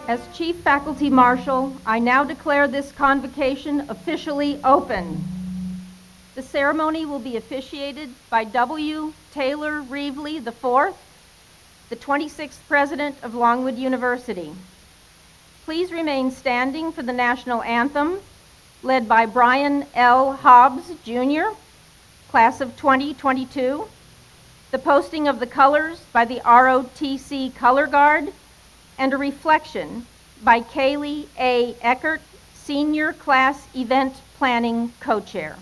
As Chief Faculty Marshal, I now declare this convocation officially open. The ceremony will be officiated by W. Taylor Reevely IV, the 26th President of Longwood University. Please remain standing for the national anthem, led by Brian L. Hobbs, Jr., class of 2022, the posting of the colors by the ROTC Color Guard, and a reflection by Kaylee A. Eckert, Senior Class Event Planning Co-Chair.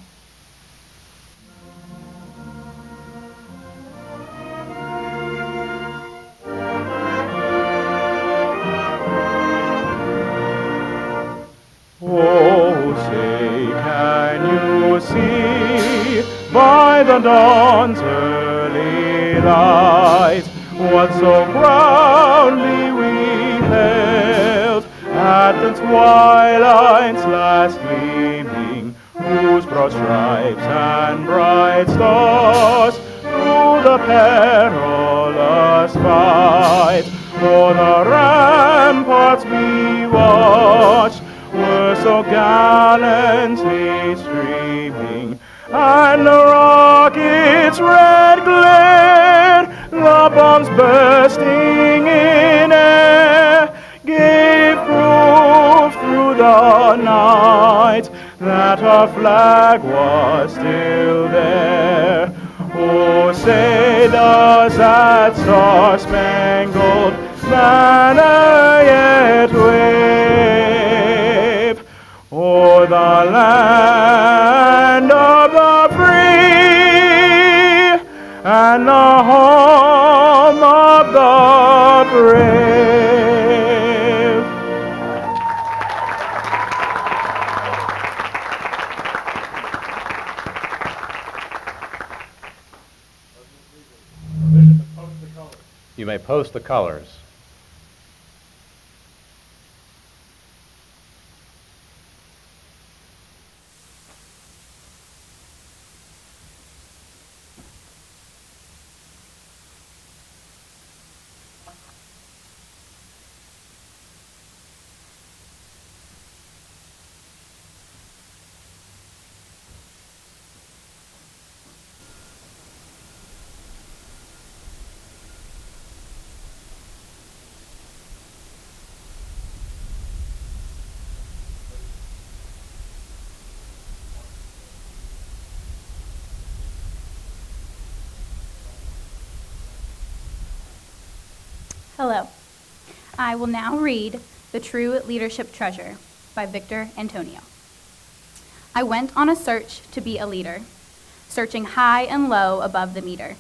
Oh, say, can you see by the dawn's early light what so proudly we hailed at the twilight's last gleaming, whose broad stripes and bright stars through the perilous fight o'er the ramparts we watched were so gallantly streaming, and the rocket's red glare, the bombs bursting in air, gave proof through the night that our flag was still there. Oh, say does that star-spangled banner yet wave o'er the land of the free and the home of the brave? You may post the colors. Hello. I will now read The True Leadership Treasure by Victor Antonio. I went on a search to be a leader, searching high and low above the meter.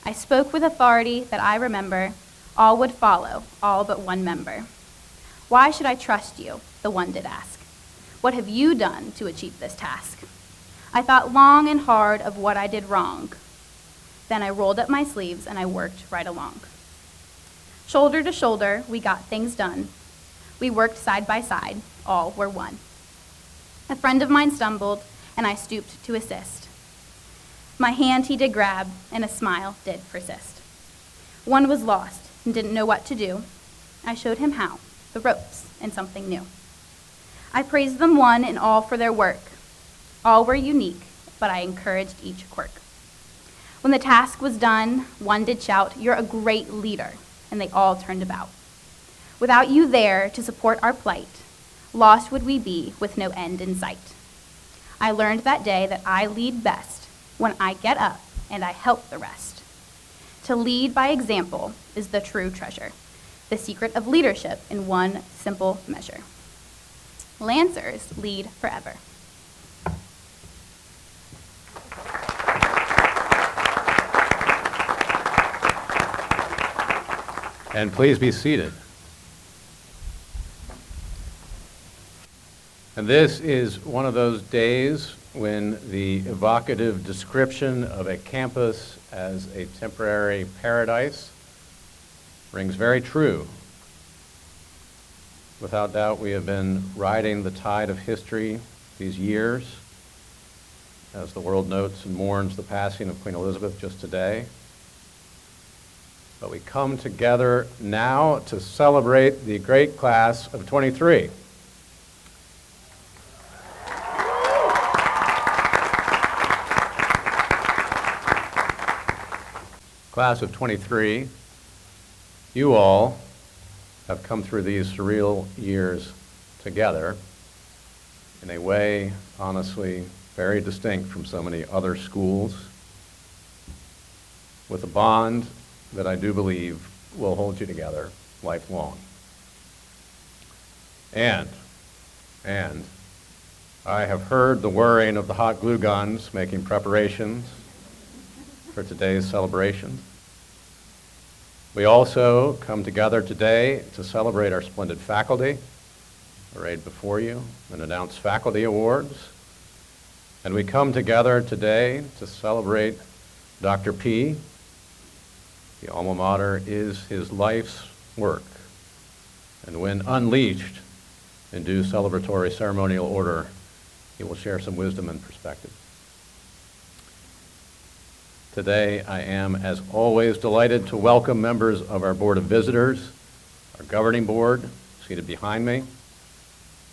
I spoke with authority that I remember. All would follow, all but one member. Why should I trust you? The one did ask. What have you done to achieve this task? I thought long and hard of what I did wrong. Then I rolled up my sleeves and I worked right along. Shoulder to shoulder, we got things done. We worked side by side, all were one. A friend of mine stumbled, and I stooped to assist. My hand he did grab, and a smile did persist. One was lost and didn't know what to do. I showed him how, the ropes, and something new. I praised them one and all for their work. All were unique, but I encouraged each quirk. When the task was done, one did shout, "You're a great leader," and they all turned about. Without you there to support our plight, lost would we be with no end in sight. I learned that day that I lead best when I get up and I help the rest. To lead by example is the true treasure, the secret of leadership in one simple measure. Lancers lead forever. And please be seated. And this is one of those days when the evocative description of a campus as a temporary paradise rings very true. Without doubt, we have been riding the tide of history these years as the world notes and mourns the passing of Queen Elizabeth just today. but we come together now to celebrate the great class of 23. Class of 23, you all have come through these surreal years together in a way, honestly, very distinct from so many other schools, with a bond that I do believe will hold you together lifelong. And I have heard the whirring of the hot glue guns making preparations for today's celebration. We also come together today to celebrate our splendid faculty, arrayed before you, and announce faculty awards. And we come together today to celebrate Dr. P. The alma mater is his life's work. And when unleashed in due celebratory ceremonial order, he will share some wisdom and perspective. Today, I am, as always, delighted to welcome members of our Board of Visitors, our governing board, seated behind me.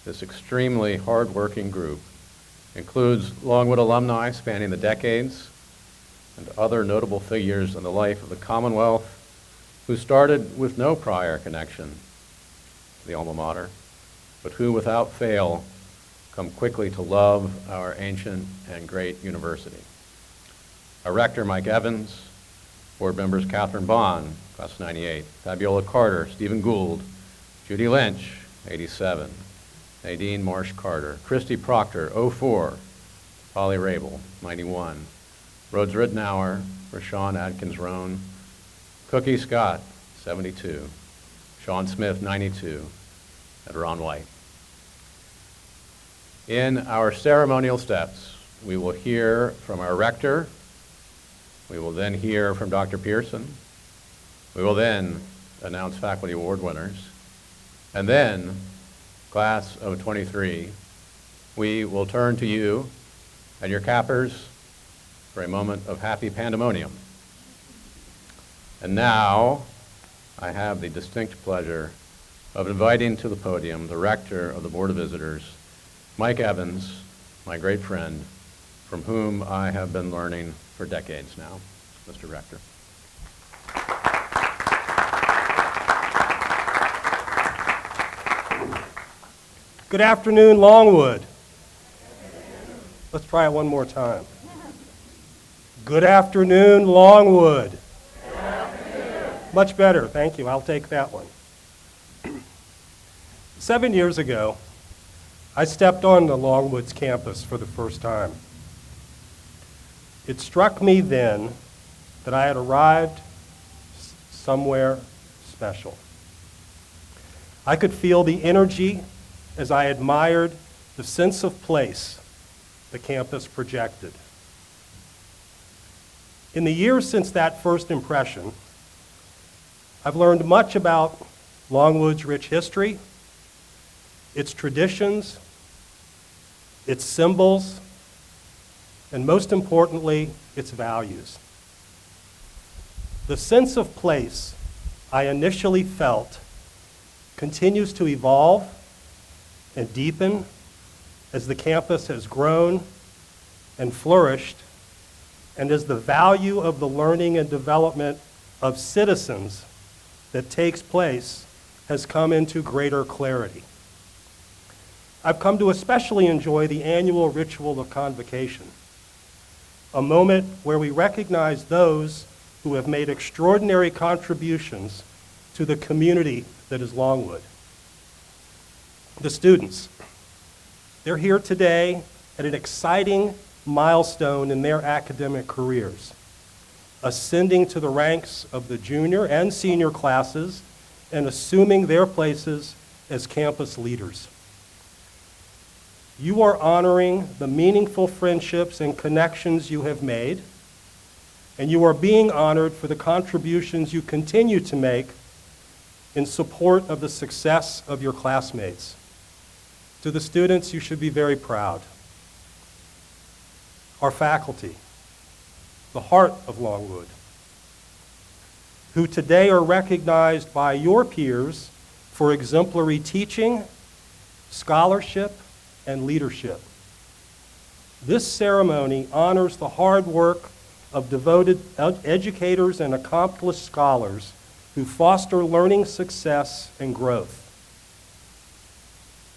This extremely hard-working group includes Longwood alumni spanning the decades and other notable figures in the life of the Commonwealth who started with no prior connection to the alma mater, but who, without fail, come quickly to love our ancient and great university. Our rector, Mike Evans, board members Catherine Bond, class of 98, Fabiola Carter, Stephen Gould, Judy Lynch, 87, Nadine Marsh Carter, Christy Proctor, 04, Polly Rabel, 91, Rhodes Rittenauer, Rashawn Adkins-Roan, Cookie Scott, 72, Sean Smith, 92, and Ron White. In our ceremonial steps, we will hear from our rector. We will then hear from Dr. Pearson. We will then announce faculty award winners. And then, class of 23, we will turn to you and your cappers for a moment of happy pandemonium. And now, I have the distinct pleasure of inviting to the podium the rector of the Board of Visitors, Mike Evans, my great friend, from whom I have been learning for decades now. Mr. Rector. Good afternoon, Longwood. Let's try it one more time. Good afternoon, Longwood. Good afternoon. Much better, thank you. I'll take that one. 7 years ago, I stepped onto Longwood's campus for the first time. It struck me then that I had arrived somewhere special. I could feel the energy as I admired the sense of place the campus projected. In the years since that first impression, I've learned much about Longwood's rich history, its traditions, its symbols, and most importantly, its values. The sense of place I initially felt continues to evolve and deepen as the campus has grown and flourished, and as the value of the learning and development of citizens that takes place has come into greater clarity. I've come to especially enjoy the annual ritual of Convocation, a moment where we recognize those who have made extraordinary contributions to the community that is Longwood. The students, they're here today at an exciting milestone in their academic careers, ascending to the ranks of the junior and senior classes and assuming their places as campus leaders. You are honoring the meaningful friendships and connections you have made, and you are being honored for the contributions you continue to make in support of the success of your classmates. To the students, you should be very proud. Our faculty, the heart of Longwood, who today are recognized by your peers for exemplary teaching, scholarship, and leadership. This ceremony honors the hard work of devoted educators and accomplished scholars who foster learning success and growth.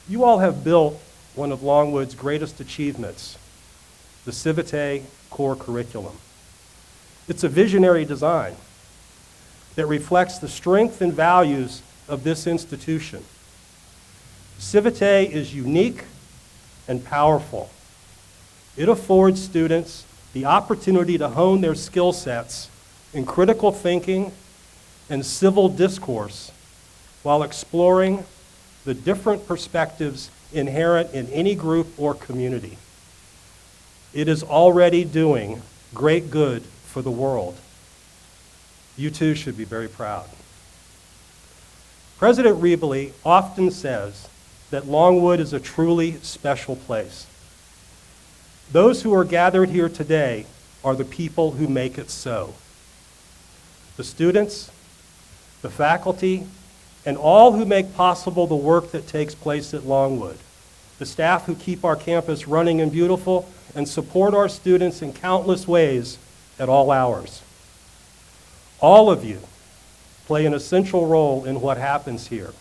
You all have built one of Longwood's greatest achievements, the Civitate core curriculum. It's a visionary design that reflects the strength and values of this institution. Civitate is unique and powerful. It affords students the opportunity to hone their skill sets in critical thinking and civil discourse while exploring the different perspectives inherent in any group or community. It is already doing great good for the world. You too should be very proud. President Riebele often says that Longwood is a truly special place. Those who are gathered here today are the people who make it so. The students, the faculty, and all who make possible the work that takes place at Longwood. The staff who keep our campus running and beautiful and support our students in countless ways at all hours. All of you play an essential role in what happens here.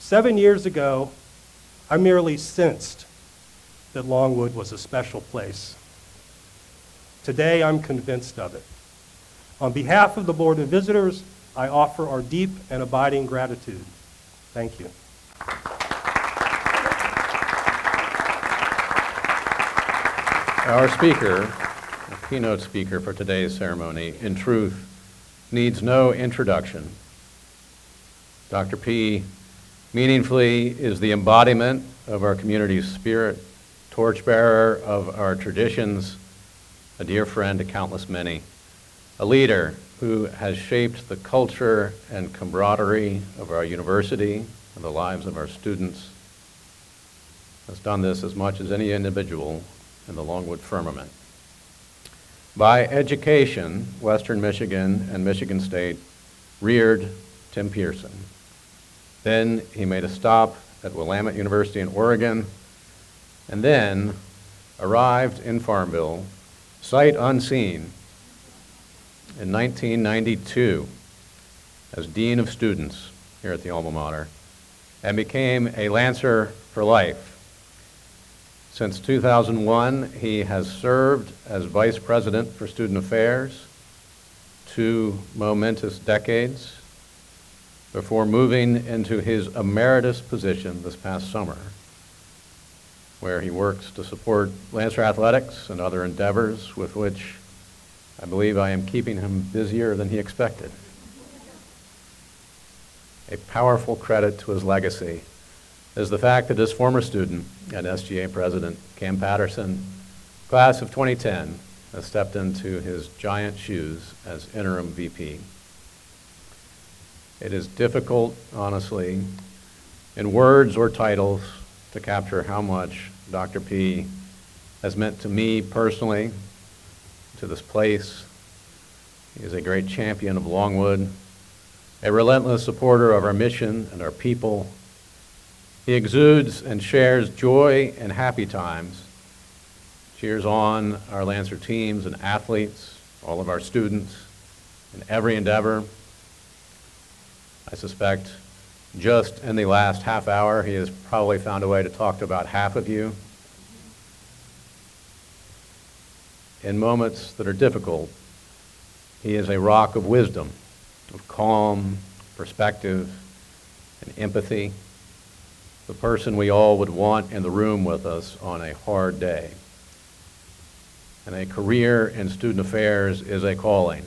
7 years ago, I merely sensed that Longwood was a special place. Today, I'm convinced of it. On behalf of the Board of Visitors, I offer our deep and abiding gratitude. Thank you. Our speaker, the keynote speaker for today's ceremony, in truth, needs no introduction. Dr. P. meaningfully is the embodiment of our community's spirit, torchbearer of our traditions, a dear friend to countless many, a leader who has shaped the culture and camaraderie of our university and the lives of our students, has done this as much as any individual in the Longwood firmament. By education, Western Michigan and Michigan State reared Tim Pearson. Then he made a stop at Willamette University in Oregon, and then arrived in Farmville, sight unseen, in 1992 as Dean of Students here at the alma mater, and became a Lancer for life. Since 2001, he has served as Vice President for Student Affairs, 2 momentous decades, before moving into his emeritus position this past summer, where he works to support Lancer athletics and other endeavors with which I believe I am keeping him busier than he expected. A powerful credit to his legacy is the fact that his former student and SGA President, Cam Patterson, class of 2010, has stepped into his giant shoes as interim VP. It is difficult, honestly, in words or titles, to capture how much Dr. P has meant to me personally, to this place. He is a great champion of Longwood, a relentless supporter of our mission and our people. He exudes and shares joy and happy times, cheers on our Lancer teams and athletes, all of our students, in every endeavor. I suspect just in the last half hour, he has probably found a way to talk to about half of you. In moments that are difficult, he is a rock of wisdom, of calm, perspective, and empathy, the person we all would want in the room with us on a hard day. And a career in student affairs is a calling,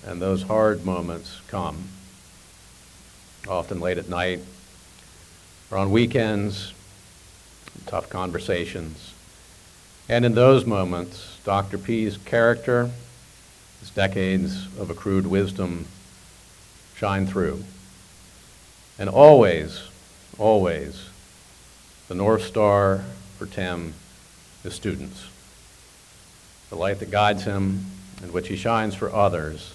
and those hard moments come, often late at night, or on weekends, tough conversations. And in those moments, Dr. P's character, his decades of accrued wisdom shine through. And always, always, the North Star for Tim is students. The light that guides him in which he shines for others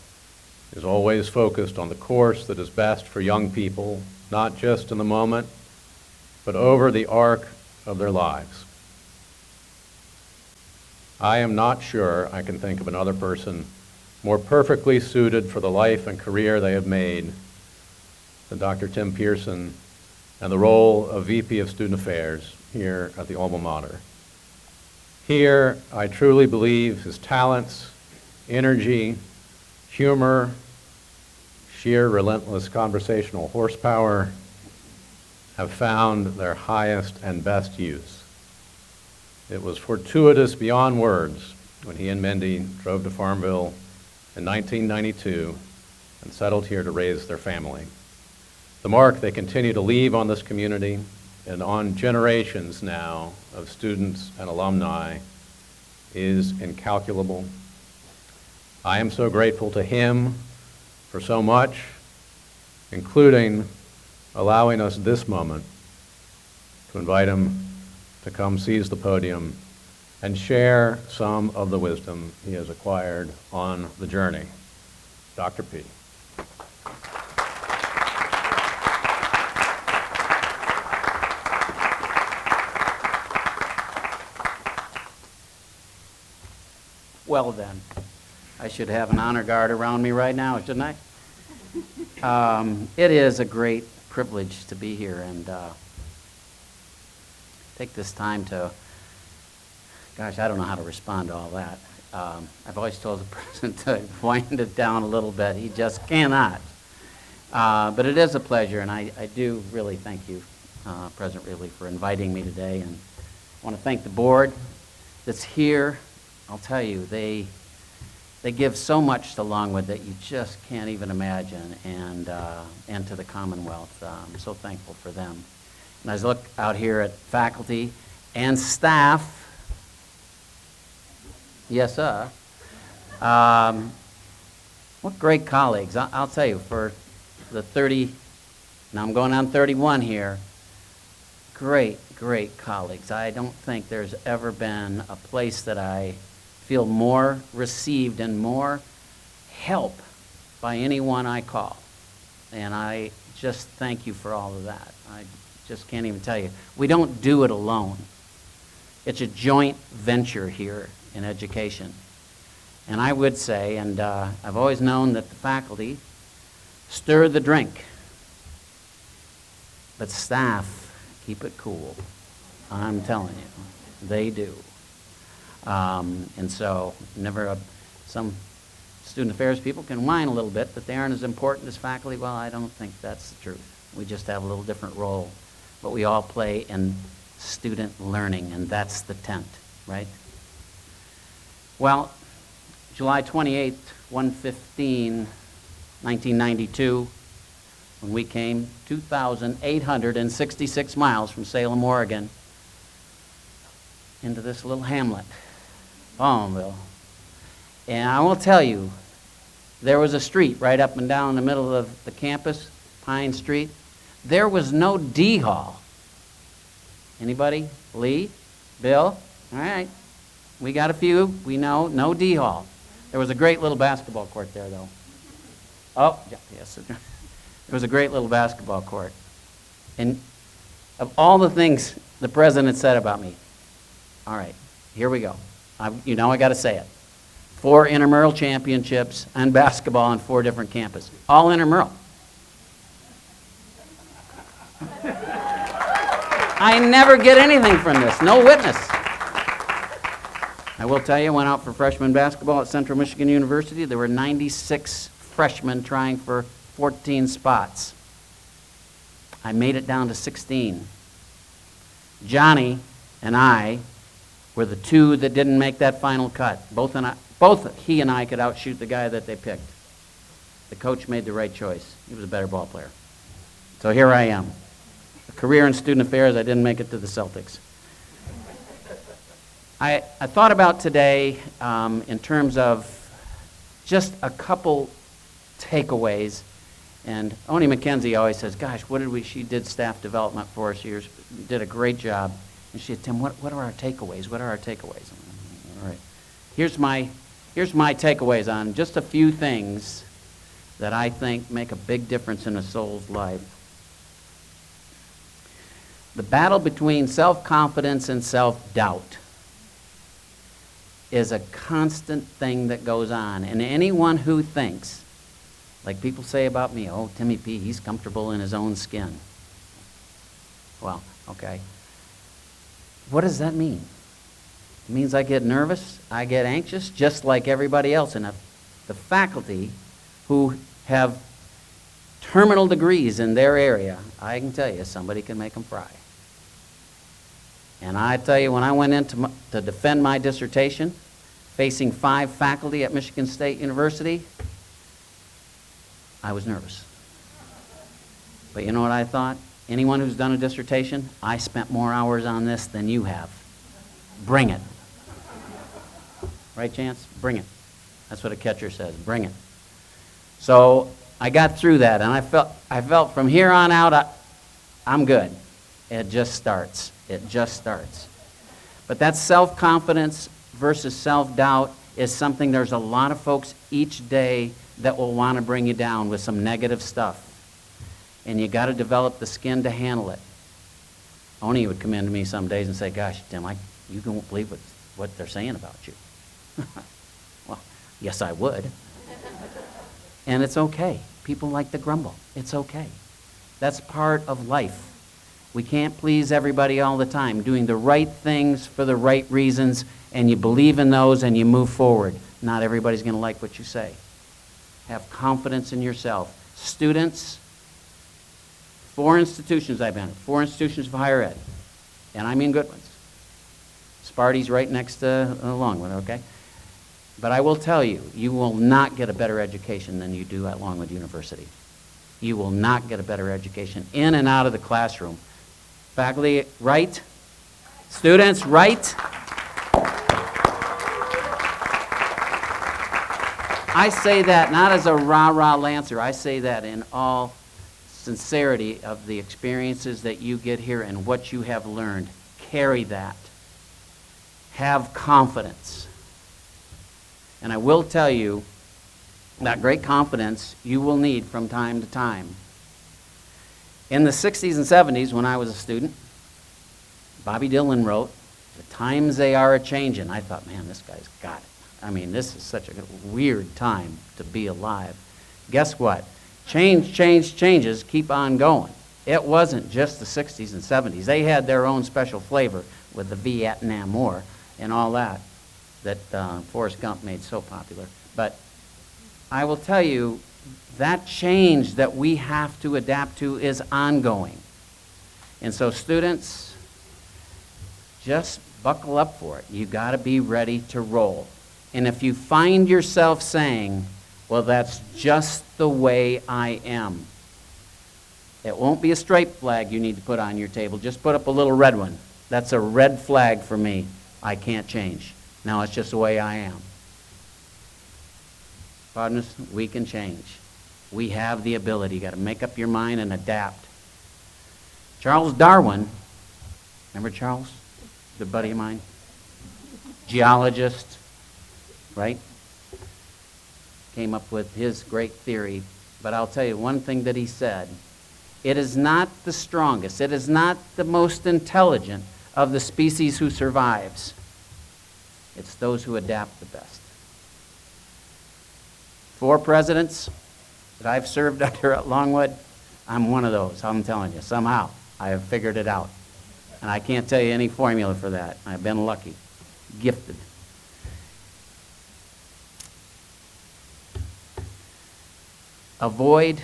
is always focused on the course that is best for young people, not just in the moment, but over the arc of their lives. I am not sure I can think of another person more perfectly suited for the life and career they have made than Dr. Tim Pearson and the role of VP of Student Affairs here at the alma mater. Here, I truly believe his talents, energy, humor, sheer relentless conversational horsepower have found their highest and best use. It was fortuitous beyond words when he and Mindy drove to Farmville in 1992 and settled here to raise their family. The mark they continue to leave on this community and on generations now of students and alumni is incalculable. I am so grateful to him for so much, including allowing us this moment to invite him to come seize the podium and share some of the wisdom he has acquired on the journey. Dr. P. Well then, I should have an honor guard around me right now, shouldn't I? It is a great privilege to be here and take this time to, gosh, I don't know how to respond to all that. I've always told the president to wind it down a little bit. He just cannot. But it is a pleasure, and I do really thank you, President Ridley, for inviting me today. And I want to thank the board that's here. I'll tell you, they give so much to Longwood that you just can't even imagine, and to the Commonwealth. I'm so thankful for them. And as I look out here at faculty and staff, yes, sir, what great colleagues. I'll tell you, for the 30, now I'm going on 31 here, great colleagues. I don't think there's ever been a place that I feel more received and more help by anyone I call. And I just thank you for all of that. I just can't even tell you. We don't do it alone. It's a joint venture here in education. And I would say, and I've always known that the faculty stir the drink, but staff keep it cool. I'm telling you, they do. And so, some student affairs people can whine a little bit that they aren't as important as faculty. Well, I don't think that's the truth. We just have a little different role, but we all play in student learning, and that's the tent, right? Well, July 28th, 1/15, 1992, when we came 2,866 miles from Salem, Oregon, into this little hamlet, Farmville. And I will tell you, there was a street right up and down the middle of the campus, Pine Street. There was no D Hall. Anybody? Lee? Bill? All right. We got a few. We know. No D Hall. There was a great little basketball court there, though. Oh, yes. There was a great little basketball court. And of all the things the president said about me, all right, here we go. I got to say it. 4 intramural championships and basketball on 4 different campuses. All intramural. I never get anything from this. No witness. I will tell you, I went out for freshman basketball at Central Michigan University. There were 96 freshmen trying for 14 spots. I made it down to 16. Johnny and I were the 2 that didn't make that final cut. Both he and I could outshoot the guy that they picked. The coach made the right choice. He was a better ball player. So here I am. A career in student affairs, I didn't make it to the Celtics. I thought about today in terms of just a couple takeaways. And Oni McKenzie always says, gosh, she did staff development for us years, did a great job. And she said, Tim, what are our takeaways? What are our takeaways? All right. Here's my Here's my takeaways on just a few things that I think make a big difference in a soul's life. The battle between self-confidence and self-doubt is a constant thing that goes on. And anyone who thinks, like people say about me, oh, Timmy P., he's comfortable in his own skin. Well, okay. What does that mean? It means I get nervous, I get anxious, just like everybody else. And the faculty who have terminal degrees in their area, I can tell you, somebody can make them fry. And I tell you, when I went in to defend my dissertation, facing 5 faculty at Michigan State University, I was nervous. But you know what I thought? Anyone who's done a dissertation, I spent more hours on this than you have. Bring it. Right, Chance? Bring it. That's what a catcher says. Bring it. So I got through that, and I felt from here on out, I'm good. It just starts. It just starts. But that self-confidence versus self-doubt is something there's a lot of folks each day that will want to bring you down with some negative stuff. And you got to develop the skin to handle it. Oni would come in to me some days and say, gosh, Tim, you don't believe what they're saying about you. Well, yes, I would. And it's okay. People like to grumble. It's okay. That's part of life. We can't please everybody all the time. Doing the right things for the right reasons, and you believe in those and you move forward. Not everybody's going to like what you say. Have confidence in yourself. Students, 4 institutions I've been in, 4 institutions of higher ed, and I mean good ones. Sparty's right next to Longwood, okay? But I will tell you, you will not get a better education than you do at Longwood University. You will not get a better education in and out of the classroom. Faculty, right? Students, right? I say that not as a rah-rah Lancer. I say that in all sincerity of the experiences that you get here and what you have learned. Carry that. Have confidence. And I will tell you that great confidence you will need from time to time. In the 60s and 70s, when I was a student, Bobby Dylan wrote, "The times they are a-changin'." I thought, man, this guy's got it. I mean, this is such a weird time to be alive. Guess what? Changes keep on going. It wasn't just the 60s and 70s. They had their own special flavor with the Vietnam War and all that Forrest Gump made so popular. But I will tell you, that change that we have to adapt to is ongoing. And so students, just buckle up for it. You got to be ready to roll. And if you find yourself saying, well, that's just the way I am, it won't be a straight flag you need to put on your table. Just put up a little red one. That's a red flag for me. I can't change. Now it's just the way I am. Partners, we can change. We have the ability. You got to make up your mind and adapt. Charles Darwin, remember Charles? Good buddy of mine. Geologist, right? Came up with his great theory. But I'll tell you one thing that he said. It is not the strongest, it is not the most intelligent of the species who survives. It's those who adapt the best. 4 presidents that I've served under at Longwood, I'm one of those, I'm telling you. Somehow, I have figured it out. And I can't tell you any formula for that. I've been lucky, gifted. Avoid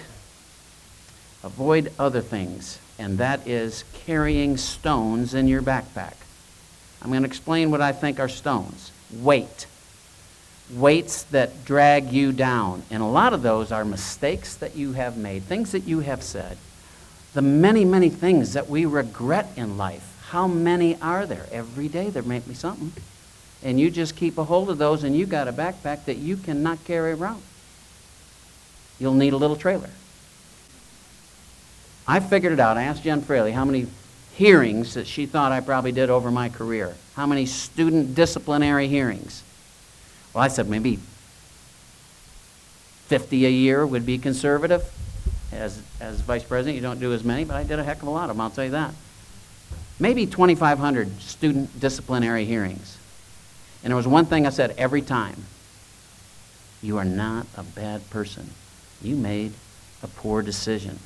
other things, and that is carrying stones in your backpack. I'm going to explain what I think are stones. Weights that drag you down. And a lot of those are mistakes that you have made, things that you have said. The many, many things that we regret in life. How many are there? Every day there may be something. And you just keep a hold of those, and you got a backpack that you cannot carry around. You'll need a little trailer. I figured it out. I asked Jen Fraley how many hearings that she thought I probably did over my career. How many student disciplinary hearings? Well, I said maybe 50 a year would be conservative. As vice president, you don't do as many, but I did a heck of a lot of them, I'll tell you that. Maybe 2,500 student disciplinary hearings. And there was one thing I said every time. You are not a bad person. You made a poor decision.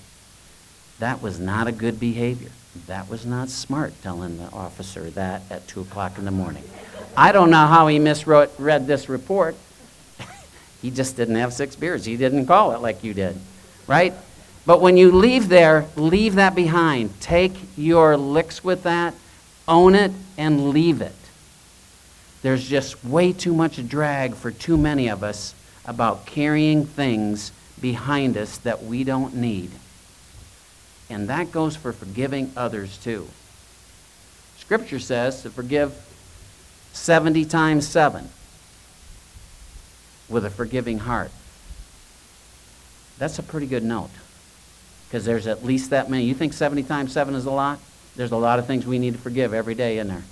That was not a good behavior. That was not smart, telling the officer that at 2 o'clock in the morning. I don't know how he misread this report. He just didn't have 6 beers. He didn't call it like you did, right? But when you leave there, leave that behind. Take your licks with that, own it, and leave it. There's just way too much drag for too many of us about carrying things behind us that we don't need. And that goes for forgiving others too. Scripture says to forgive 70 times 7 with a forgiving heart. That's a pretty good note, because there's at least that many. You think 70 times 7 is a lot? There's a lot of things we need to forgive every day in there.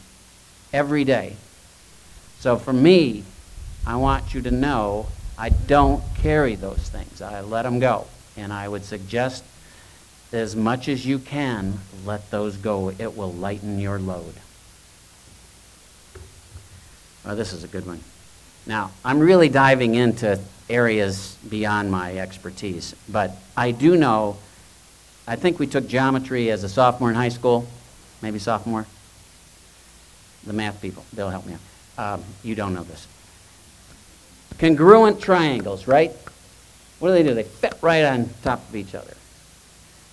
Every day. So for me, I want you to know I don't carry those things. I let them go. And I would suggest, as much as you can, let those go. It will lighten your load. Oh, this is a good one. Now, I'm really diving into areas beyond my expertise, but I do know, I think we took geometry as a sophomore in high school, maybe sophomore. The math people, they'll help me out. You don't know this. Congruent triangles, right? What do? They fit right on top of each other.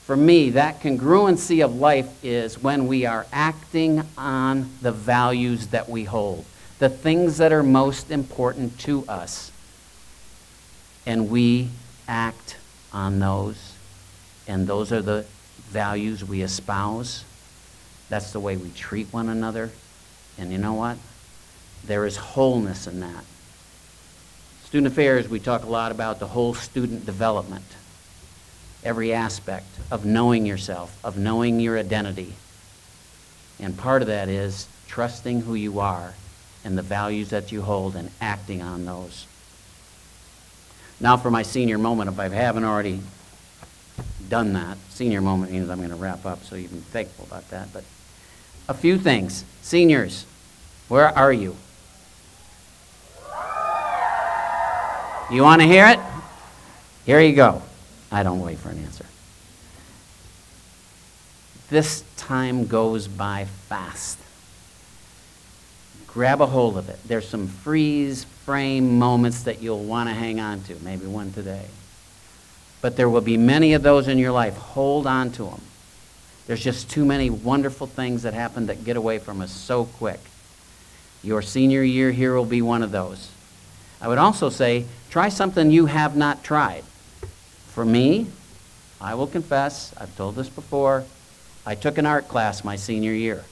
For me, that congruency of life is when we are acting on the values that we hold, the things that are most important to us, and we act on those, and those are the values we espouse. That's the way we treat one another, and you know what? There is wholeness in that. Student affairs, we talk a lot about the whole student development. Every aspect of knowing yourself, of knowing your identity. And part of that is trusting who you are and the values that you hold and acting on those. Now for my senior moment, if I haven't already done that, senior moment means I'm going to wrap up, so you can be thankful about that. But a few things. Seniors, where are you? You want to hear it? Here you go. I don't wait for an answer. This time goes by fast. Grab a hold of it. There's some freeze frame moments that you'll want to hang on to, maybe one today. But there will be many of those in your life. Hold on to them. There's just too many wonderful things that happen that get away from us so quick. Your senior year here will be one of those. I would also say, try something you have not tried. For me, I will confess, I've told this before, I took an art class my senior year.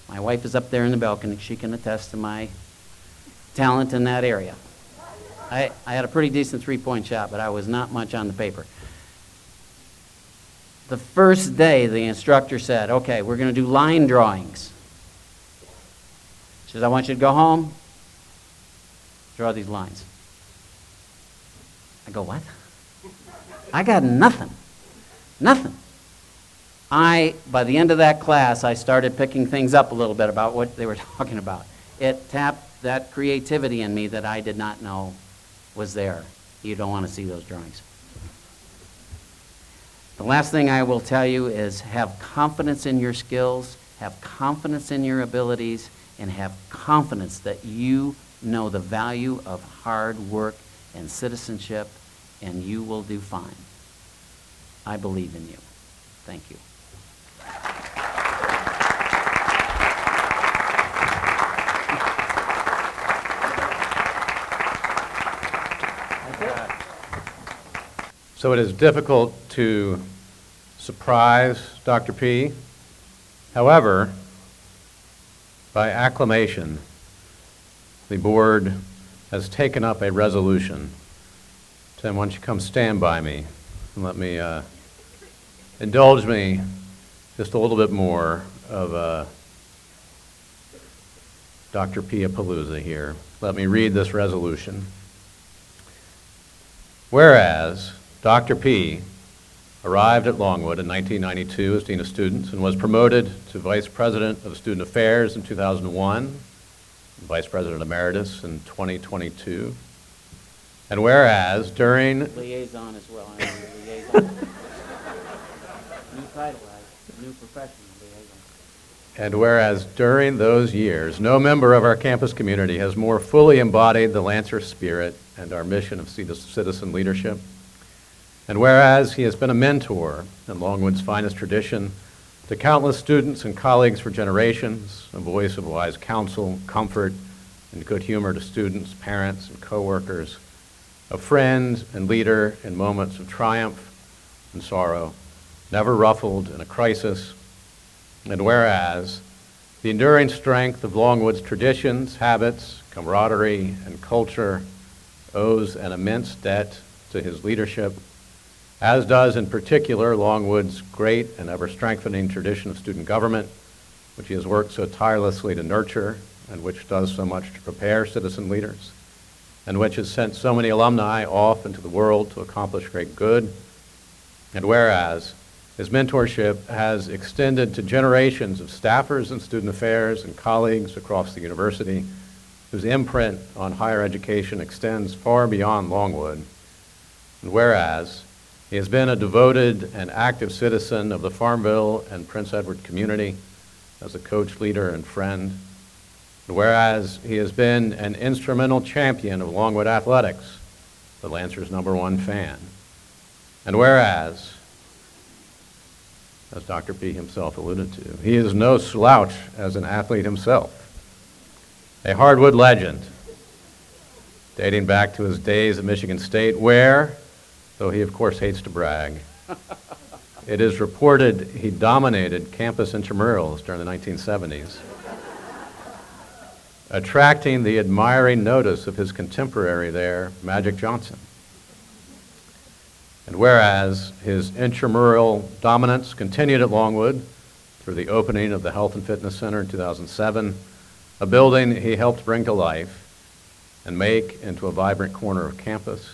My wife is up there in the balcony. She can attest to my talent in that area. I had a pretty decent three-point shot, but I was not much on the paper. The first day, the instructor said, okay, we're going to do line drawings. She says, I want you to go home, draw these lines. I go, what? I got nothing. Nothing. By the end of that class, I started picking things up a little bit about what they were talking about. It tapped that creativity in me that I did not know was there. You don't want to see those drawings. The last thing I will tell you is have confidence in your skills, have confidence in your abilities, and have confidence that you know the value of hard work and citizenship, and you will do fine. I believe in you. Thank you. So it is difficult to surprise Dr. P. However, by acclamation, the board has taken up a resolution. Tim, why don't you come stand by me and let me indulge me just a little bit more of Dr. Piapalooza here. Let me read this resolution. Whereas Dr. P arrived at Longwood in 1992 as Dean of Students and was promoted to Vice President of Student Affairs in 2001, Vice President Emeritus in 2022. And whereas during Liaison as well. I am a liaison. New title, new profession, liaison. And whereas during those years, no member of our campus community has more fully embodied the Lancer spirit and our mission of citizen leadership. And whereas he has been a mentor in Longwood's finest tradition to countless students and colleagues for generations, a voice of wise counsel, comfort, and good humor to students, parents, and coworkers, a friend and leader in moments of triumph and sorrow, never ruffled in a crisis. And whereas the enduring strength of Longwood's traditions, habits, camaraderie, and culture owes an immense debt to his leadership, as does in particular Longwood's great and ever-strengthening tradition of student government, which he has worked so tirelessly to nurture and which does so much to prepare citizen leaders, and which has sent so many alumni off into the world to accomplish great good. And whereas his mentorship has extended to generations of staffers in student affairs and colleagues across the university, whose imprint on higher education extends far beyond Longwood. And whereas he has been a devoted and active citizen of the Farmville and Prince Edward community as a coach, leader, and friend. And whereas he has been an instrumental champion of Longwood athletics, the Lancers' #1 fan. And whereas, as Dr. P himself alluded to, he is no slouch as an athlete himself. A hardwood legend, dating back to his days at Michigan State, where, though he of course hates to brag, it is reported he dominated campus intramurals during the 1970s, attracting the admiring notice of his contemporary there, Magic Johnson. And whereas his intramural dominance continued at Longwood through the opening of the Health and Fitness Center in 2007, a building he helped bring to life and make into a vibrant corner of campus.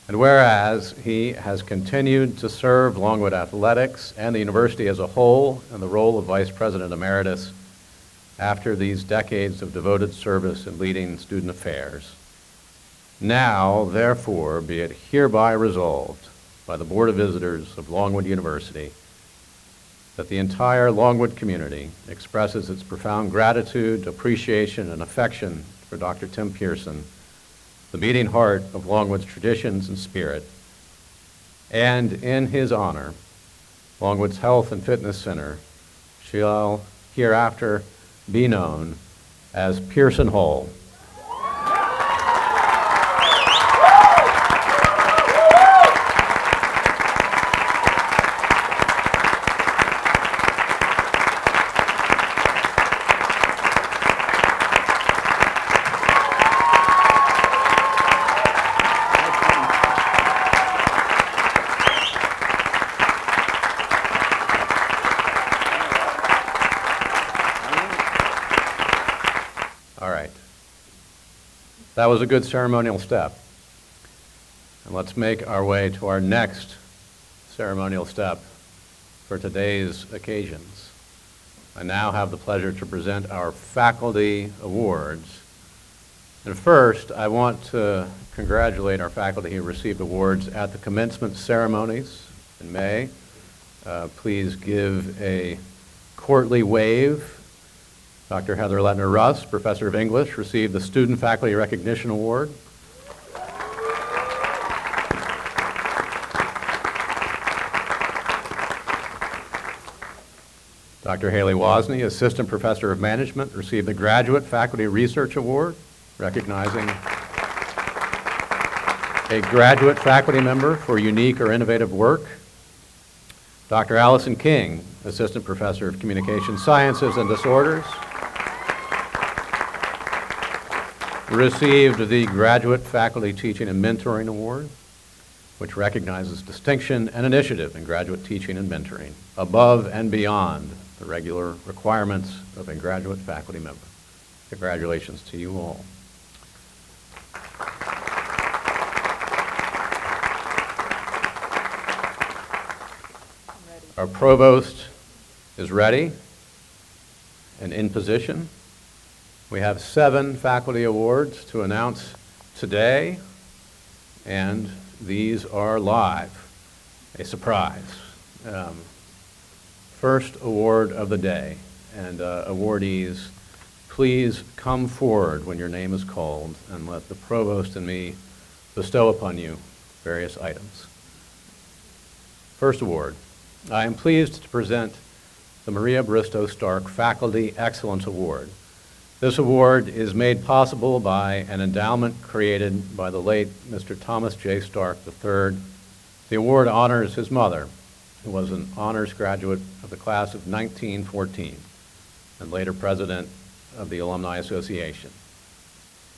And whereas he has continued to serve Longwood athletics and the university as a whole in the role of Vice President Emeritus after these decades of devoted service in leading student affairs. Now, therefore, be it hereby resolved by the Board of Visitors of Longwood University that the entire Longwood community expresses its profound gratitude, appreciation, and affection for Dr. Tim Pearson, the beating heart of Longwood's traditions and spirit, and in his honor, Longwood's Health and Fitness Center shall hereafter be known as Pearson Hall. That was a good ceremonial step. And let's make our way to our next ceremonial step for today's occasions. I now have the pleasure to present our faculty awards. And first, I want to congratulate our faculty who received awards at the commencement ceremonies in May. Please give a courtly wave. Dr. Heather Lettner-Russ, Professor of English, received the Student Faculty Recognition Award. Dr. Haley Wozni, Assistant Professor of Management, received the Graduate Faculty Research Award, recognizing a graduate faculty member for unique or innovative work. Dr. Allison King, Assistant Professor of Communication Sciences and Disorders, received the Graduate Faculty Teaching and Mentoring Award, which recognizes distinction and initiative in graduate teaching and mentoring, above and beyond the regular requirements of a graduate faculty member. Congratulations to you all. Our provost is ready and in position. We have 7 faculty awards to announce today, and these are live, a surprise. First award of the day, and awardees, please come forward when your name is called and let the provost and me bestow upon you various items. First award, I am pleased to present the Maria Bristow Stark Faculty Excellence Award. This award is made possible by an endowment created by the late Mr. Thomas J. Stark III. The award honors his mother, who was an honors graduate of the class of 1914 and later president of the Alumni Association.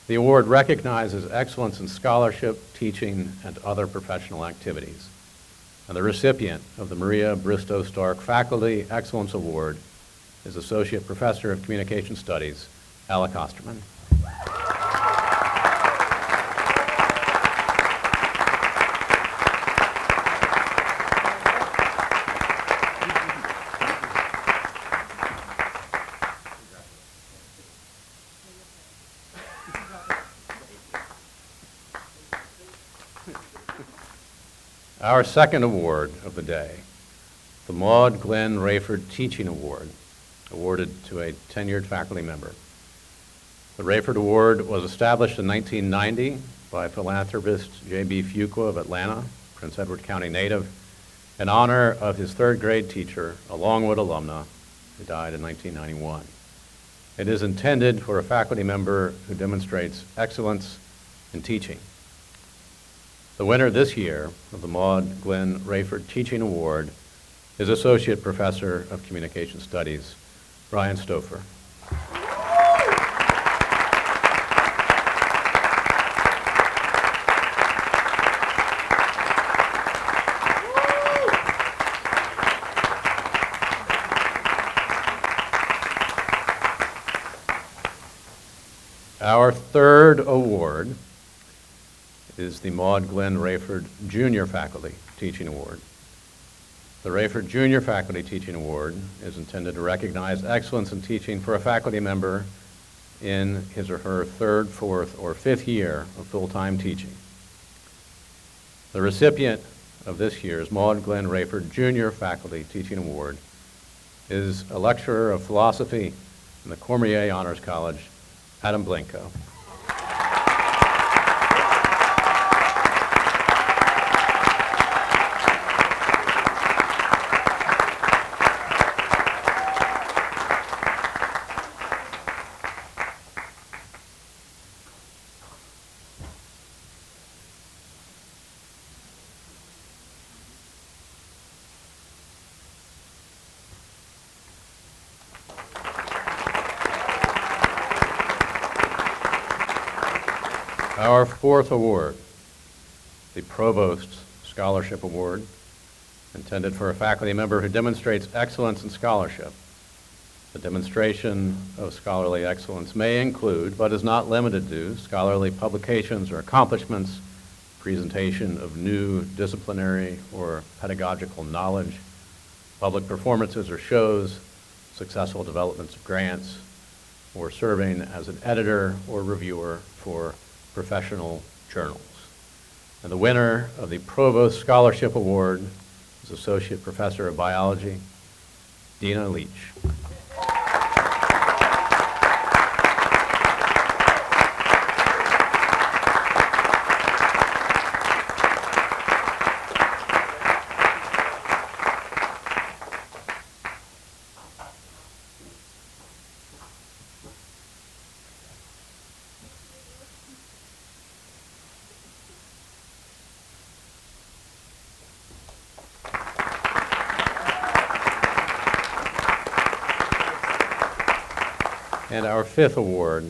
The award recognizes excellence in scholarship, teaching, and other professional activities. And the recipient of the Maria Bristow Stark Faculty Excellence Award is Associate Professor of Communication Studies, Alec Osterman. Our second award of the day, the Maud Glenn Rayford Teaching Award, awarded to a tenured faculty member. The Rayford Award was established in 1990 by philanthropist J.B. Fuqua of Atlanta, Prince Edward County native, in honor of his third grade teacher, a Longwood alumna, who died in 1991. It is intended for a faculty member who demonstrates excellence in teaching. The winner this year of the Maud Glenn Rayford Teaching Award is Associate Professor of Communication Studies, Brian Stouffer. Our third award is the Maud Glenn Rayford Junior Faculty Teaching Award. The Rayford Junior Faculty Teaching Award is intended to recognize excellence in teaching for a faculty member in his or her third, fourth, or fifth year of full-time teaching. The recipient of this year's Maud Glenn Rayford Junior Faculty Teaching Award is a lecturer of philosophy in the Cormier Honors College, Adam Blinko. Our fourth award, the Provost Scholarship Award, intended for a faculty member who demonstrates excellence in scholarship. The demonstration of scholarly excellence may include, but is not limited to, scholarly publications or accomplishments, presentation of new disciplinary or pedagogical knowledge, public performances or shows, successful developments of grants, or serving as an editor or reviewer for professional journals. And the winner of the Provost Scholarship Award is Associate Professor of Biology, Dina Leach. And our fifth award,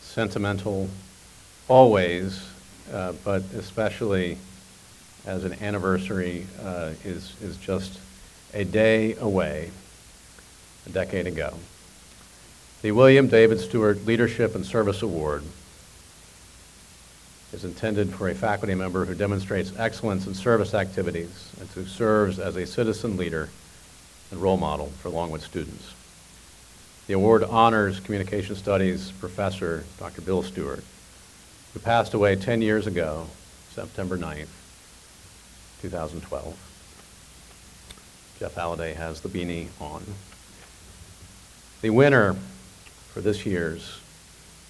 sentimental always, but especially as an anniversary, is just a day away, a decade ago. The William David Stewart Leadership and Service Award is intended for a faculty member who demonstrates excellence in service activities and who serves as a citizen leader and role model for Longwood students. The award honors Communication Studies professor Dr. Bill Stewart, who passed away 10 years ago, September 9th, 2012. Jeff Halliday has the beanie on. The winner for this year's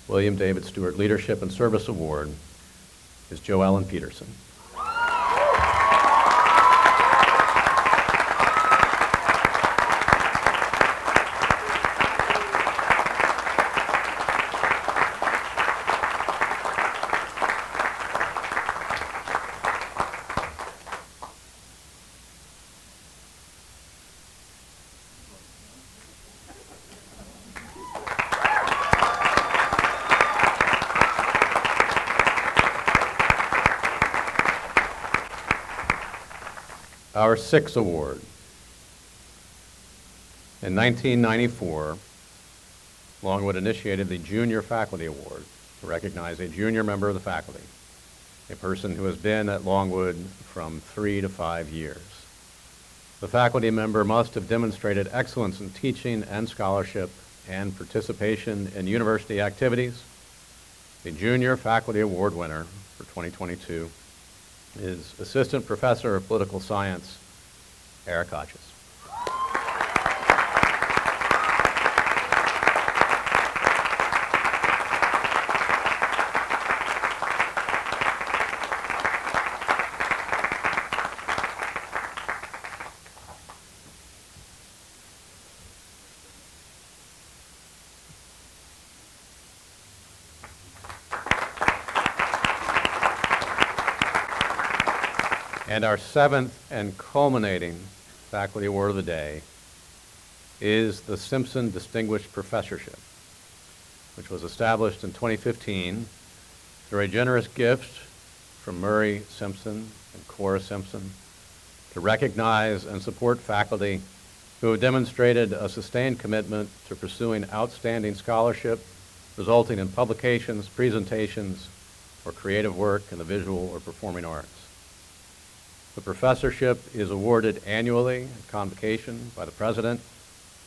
William David Stewart Leadership and Service Award is Jo Ellen Peterson. Our sixth award. In 1994, Longwood initiated the Junior Faculty Award to recognize a junior member of the faculty, a person who has been at Longwood from 3 to 5 years. The faculty member must have demonstrated excellence in teaching and scholarship and participation in university activities. The Junior Faculty Award winner for 2022 is Assistant Professor of Political Science, Eric Hodges. And our seventh and culminating faculty award of the day is the Simpson Distinguished Professorship, which was established in 2015 through a generous gift from Murray Simpson and Cora Simpson to recognize and support faculty who have demonstrated a sustained commitment to pursuing outstanding scholarship, resulting in publications, presentations, or creative work in the visual or performing arts. The professorship is awarded annually at Convocation by the President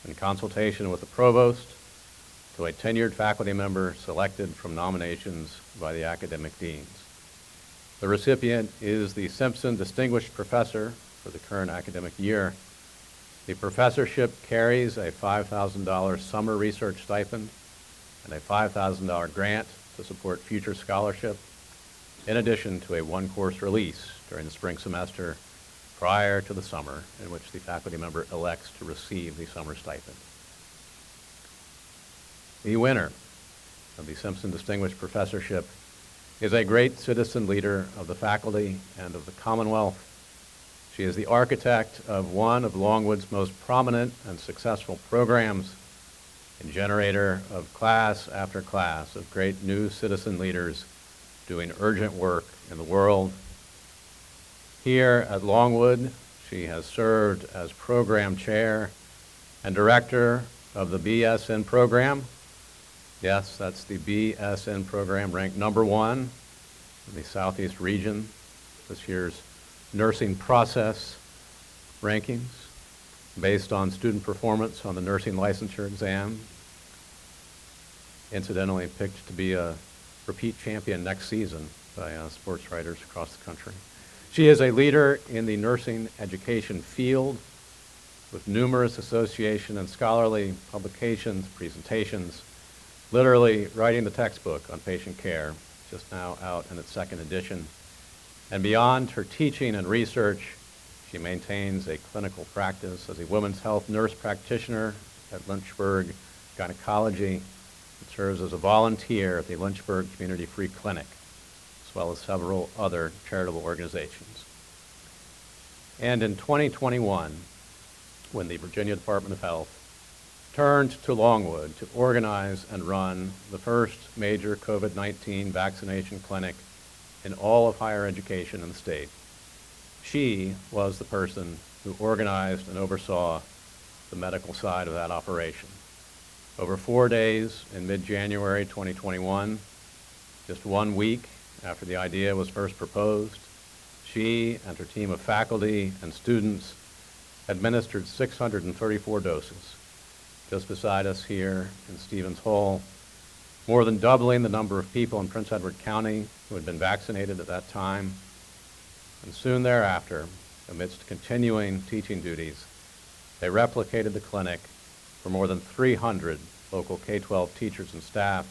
in consultation with the Provost to a tenured faculty member selected from nominations by the academic deans. The recipient is the Simpson Distinguished Professor for the current academic year. The professorship carries a $5,000 summer research stipend and a $5,000 grant to support future scholarship, in addition to a one-course release during the spring semester prior to the summer in which the faculty member elects to receive the summer stipend. The winner of the Simpson Distinguished Professorship is a great citizen leader of the faculty and of the Commonwealth. She is the architect of one of Longwood's most prominent and successful programs and generator of class after class of great new citizen leaders doing urgent work in the world. Here at Longwood, she has served as program chair and director of the BSN program. Yes, that's the BSN program, ranked #1 in the Southeast region, this year's nursing process rankings, based on student performance on the nursing licensure exam. Incidentally, picked to be a repeat champion next season by sports writers across the country. She is a leader in the nursing education field with numerous association and scholarly publications, presentations, literally writing the textbook on patient care, just now out in its 2nd edition. And beyond her teaching and research, she maintains a clinical practice as a women's health nurse practitioner at Lynchburg Gynecology and serves as a volunteer at the Lynchburg Community Free Clinic, as well as several other charitable organizations. And in 2021, when the Virginia Department of Health turned to Longwood to organize and run the first major COVID-19 vaccination clinic in all of higher education in the state, she was the person who organized and oversaw the medical side of that operation. Over 4 days in mid-January 2021, just 1 week after the idea was first proposed, she and her team of faculty and students administered 634 doses. Just beside us here in Stevens Hall, more than doubling the number of people in Prince Edward County who had been vaccinated at that time. And soon thereafter, amidst continuing teaching duties, they replicated the clinic for more than 300 local K-12 teachers and staff,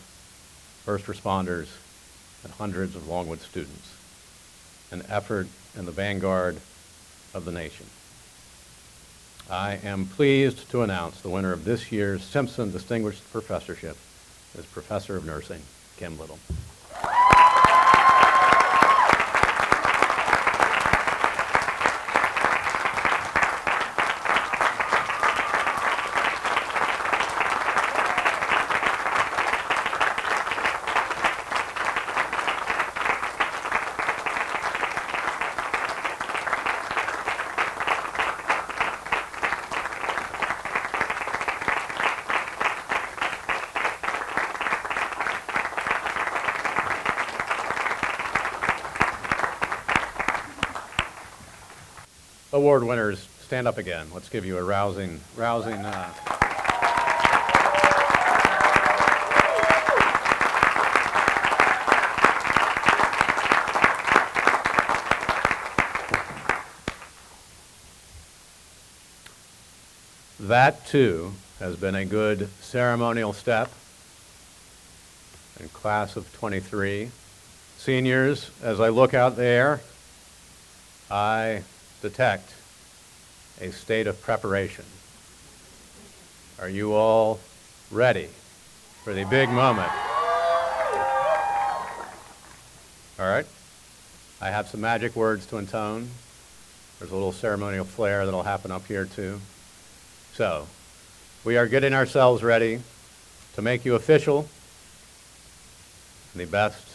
first responders, and hundreds of Longwood students, an effort in the vanguard of the nation. I am pleased to announce the winner of this year's Simpson Distinguished Professorship is Professor of Nursing, Kim Little. Award winners, stand up again. Let's give you a rousing. That, too, has been a good ceremonial step in class of 23. Seniors, as I look out there, I detect a state of preparation. Are you all ready for the big moment? All right. I have some magic words to intone. There's a little ceremonial flair that'll happen up here too. So, we are getting ourselves ready to make you official in the best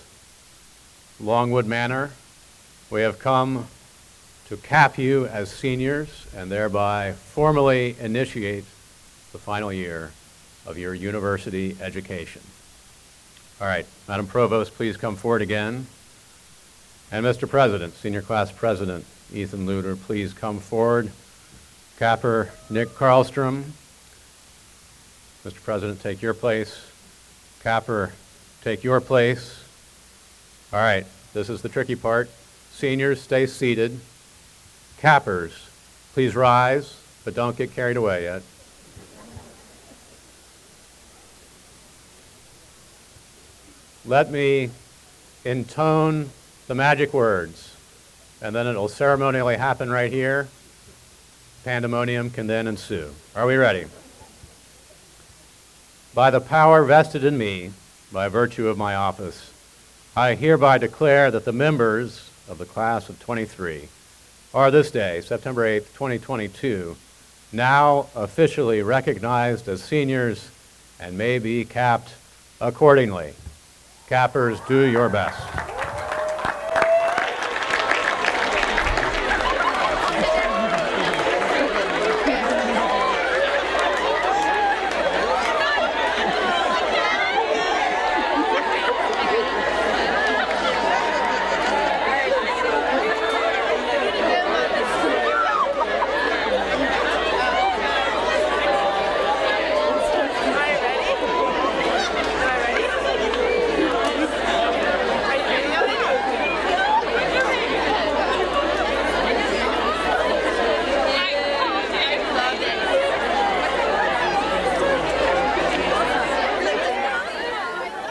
Longwood manner. We have come to cap you as seniors and thereby formally initiate the final year of your university education. All right, Madam Provost, please come forward again. And Mr. President, Senior Class President Ethan Luter, please come forward. Capper Nick Karlstrom. Mr. President, take your place. Capper, take your place. All right, this is the tricky part. Seniors, stay seated. Cappers, please rise, but don't get carried away yet. Let me intone the magic words, and then it'll ceremonially happen right here. Pandemonium can then ensue. Are we ready? By the power vested in me, by virtue of my office, I hereby declare that the members of the class of 23 are this day, September 8th, 2022, now officially recognized as seniors and may be capped accordingly. Cappers, do your best.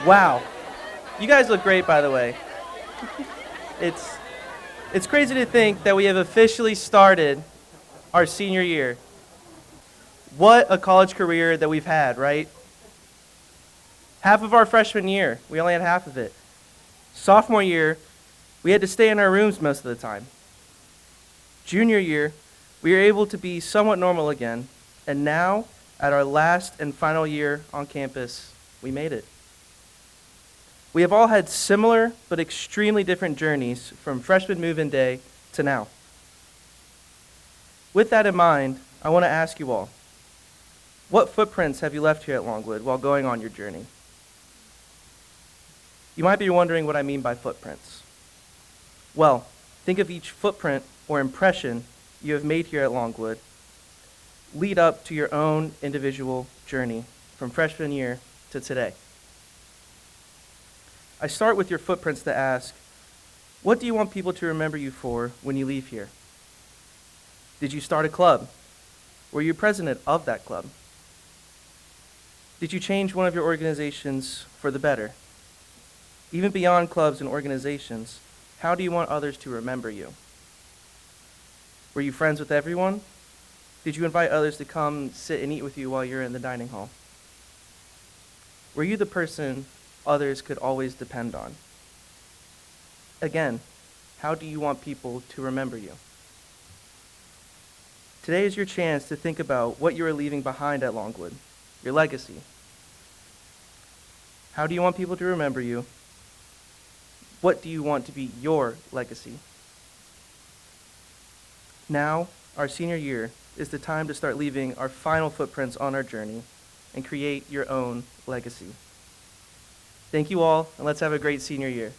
Wow. You guys look great, by the way. It's crazy to think that we have officially started our senior year. What a college career that we've had, right? Half of our freshman year, we only had half of it. Sophomore year, we had to stay in our rooms most of the time. Junior year, we were able to be somewhat normal again. And now, at our last and final year on campus, we made it. We have all had similar but extremely different journeys from freshman move-in day to now. With that in mind, I want to ask you all, What footprints have you left here at Longwood while going on your journey? You might be wondering what I mean by footprints. Well, think of each footprint or impression you have made here at Longwood lead up to your own individual journey from freshman year to today. I start with your footprints to ask, what do you want people to remember you for when you leave here? Did you start a club? Were you president of that club? Did you change one of your organizations for the better? Even beyond clubs and organizations, how do you want others to remember you? Were you friends with everyone? Did you invite others to come sit and eat with you while you're in the dining hall? Were you the person others could always depend on? Again, how do you want people to remember you? Today is your chance to think about what you are leaving behind at Longwood, your legacy. How do you want people to remember you? What do you want to be your legacy? Now, our senior year is the time to start leaving our final footprints on our journey and create your own legacy. Thank you all, and let's have a great senior year.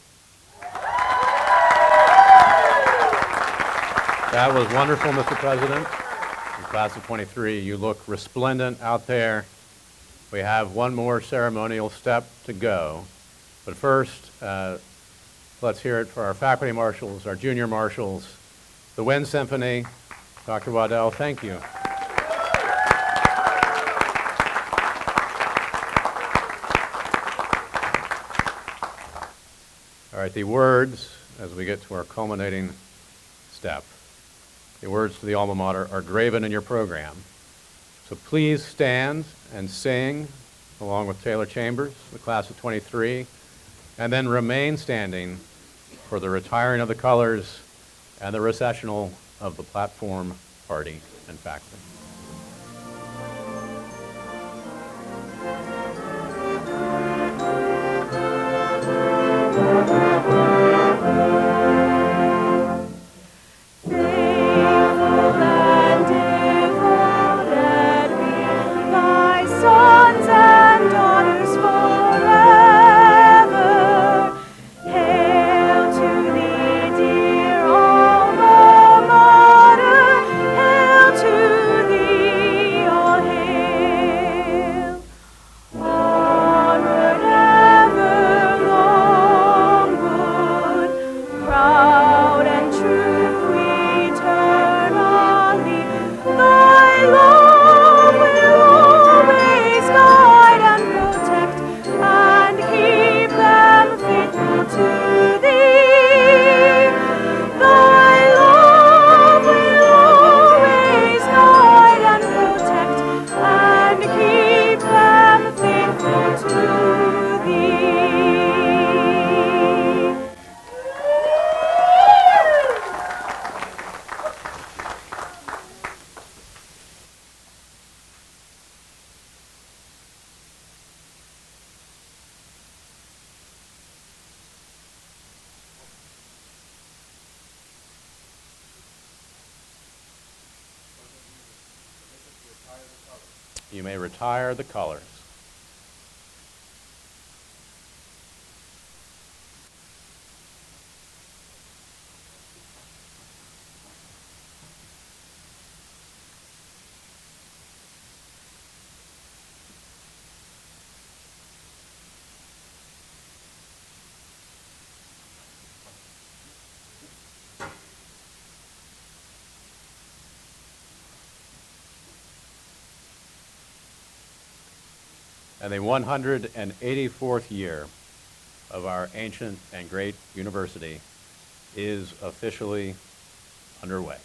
That was wonderful, Mr. President. In class of 23, you look resplendent out there. We have one more ceremonial step to go. But first, let's hear it for our faculty marshals, our junior marshals, the Wind Symphony. Dr. Waddell, thank you. All right, the words, as we get to our culminating step, the words to the alma mater are graven in your program. So please stand and sing along with Taylor Chambers, the class of 23, and then remain standing for the retiring of the colors and the recessional of the platform, party, and faculty. You may retire the colors. And the 184th year of our ancient and great university is officially underway.